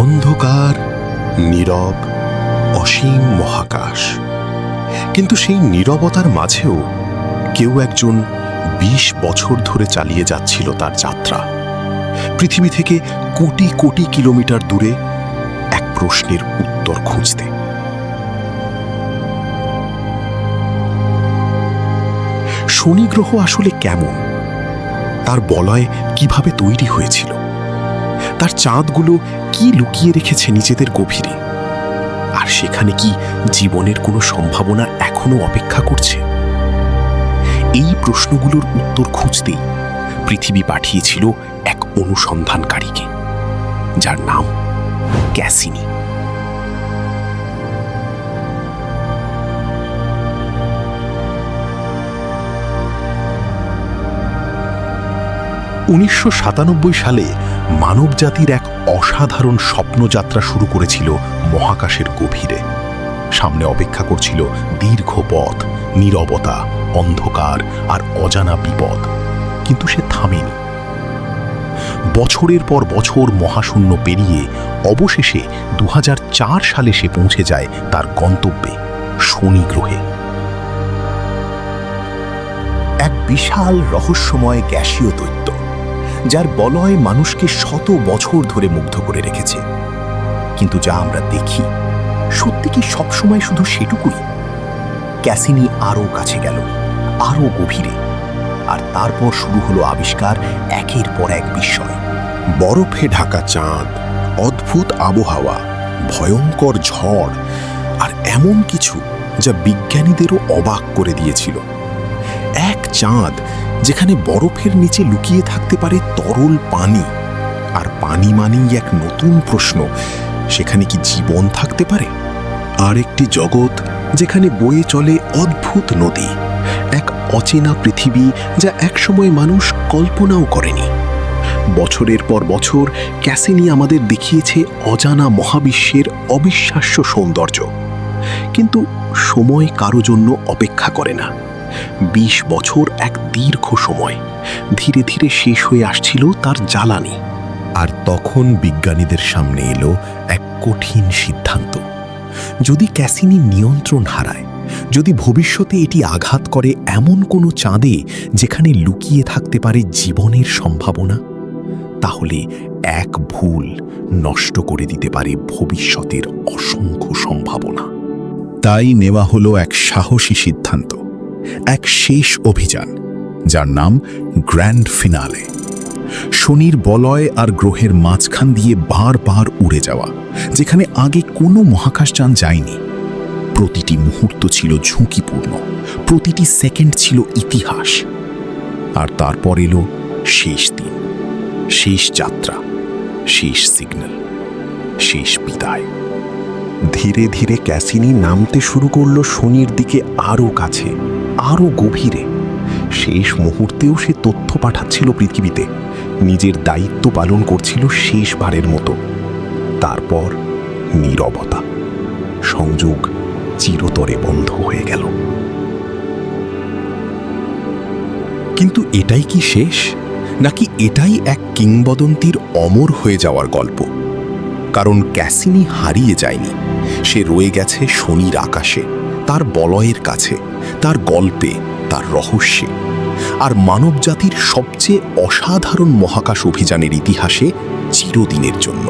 অন্ধকার, নীরব, অসীম মহাকাশ। কিন্তু সেই নীরবতার মাঝেও কেউ একজন ২০ বছর ধরে চালিয়ে যাচ্ছিল তার যাত্রা, পৃথিবী থেকে কোটি কোটি কিলোমিটার দূরে এক প্রশ্নের উত্তর খুঁজতে। শনি গ্রহ আসলে কেমন? তার বলয় কিভাবে তৈরি হয়েছিল? তার চাঁদগুলো কি লুকিয়ে রেখেছে নিজেদের গভীরে? আর সেখানে কি জীবনের কোনো সম্ভাবনা এখনো অপেক্ষা করছে? এই প্রশ্নগুলোর উত্তর খুঁজতেই পৃথিবী পাঠিয়েছিল এক অনুসন্ধানকারীকে, যার নাম ক্যাসিনি। ১৯৯৭ সালে মানবজাতির এক অসাধারণ স্বপ্নযাত্রা শুরু করেছিল মহাকাশের গভীরে। সামনে অপেক্ষা করছিল দীর্ঘ পথ, নীরবতা, অন্ধকার আর অজানা বিপদ। কিন্তু সে থামেনি। বছরের পর বছর মহাশূন্য পেরিয়ে অবশেষে ২০০৪ সালে সে পৌঁছে যায় তার গন্তব্যে, শনি গ্রহে। এক বিশাল রহস্যময় গ্যাসীয় দৈত্য, যার বলয় মানুষকে শত বছর ধরে মুগ্ধ করে রেখেছে। কিন্তু যা আমরা দেখি, সত্যি কি সবসময় শুধু সেটুকুই? ক্যাসিনি আরও কাছে গেল, আরও গভীরে। আর তারপর শুরু হলো আবিষ্কার একের পর এক বিস্ময়। বরফে ঢাকা চাঁদ, অদ্ভুত আবহাওয়া, ভয়ঙ্কর ঝড় আর এমন কিছু যা বিজ্ঞানীদেরও অবাক করে দিয়েছিল। এক চাঁদ যেখানে বরফের নিচে লুকিয়ে থাকতে পারে তরল পানি, আর পানি মানেই এক নতুন প্রশ্ন, সেখানে কি জীবন থাকতে পারে? আর একটি জগৎ যেখানে বয়ে চলে অদ্ভুত নদী, এক অচেনা পৃথিবী যা একসময় মানুষ কল্পনাও করেনি। বছরের পর বছর ক্যাসিনি আমাদের দেখিয়েছে অজানা মহাবিশ্বের অবিশ্বাস্য সৌন্দর্য। কিন্তু সময় কারো জন্য অপেক্ষা করে না। ২০ বছর এক দীর্ঘ সময়। ধীরে ধীরে শেষ হয়ে আসছিল তার জ্বালানি। আর তখন বিজ্ঞানীদের সামনে এলো এক কঠিন সিদ্ধান্ত। যদি ক্যাসিনি নিয়ন্ত্রণ হারায়, যদি ভবিষ্যতে এটি আঘাত করে এমন কোনো চাঁদে যেখানে লুকিয়ে থাকতে পারে জীবনের সম্ভাবনা, তাহলে এক ভুল নষ্ট করে দিতে পারে ভবিষ্যতের অসংখ্য সম্ভাবনা। তাই নেওয়া হলো এক সাহসী সিদ্ধান্ত, এক শেষ অভিযান, যার নাম গ্র্যান্ড ফিনালে। শনির বলয় আর গ্রহের মাঝখান দিয়ে বারবার উড়ে যাওয়া, যেখানে আগে কোনো মহাকাশযান যায়নি। প্রতিটি মুহূর্ত ছিল ঝুঁকিপূর্ণ, প্রতিটি সেকেন্ড ছিল ইতিহাস। আর তারপর এলো শেষ দিন, শেষ যাত্রা, শেষ সিগন্যাল, শেষ বিদায়। ধীরে ধীরে ক্যাসিনি নামতে শুরু করলো শনির দিকে, আরও কাছে, আরও গভীরে। শেষ মুহূর্তেও সে তথ্য পাঠাচ্ছিল পৃথিবীতে, নিজের দায়িত্ব পালন করছিল শেষবারের মতো। তারপর নীরবতা, সংযোগ চিরতরে বন্ধ হয়ে গেল। কিন্তু এটাই কি শেষ, নাকি এটাই এক কিংবদন্তির অমর হয়ে যাওয়ার গল্প? কারণ ক্যাসিনি হারিয়ে যায়নি, সে রয়ে গেছে শনির আকাশে, তার বলয়ের কাছে, তার গল্পে, তার রহস্যে, আর মানবজাতির সবচেয়ে অসাধারণ মহাকাশ অভিযানের ইতিহাসে চিরদিনের জন্য।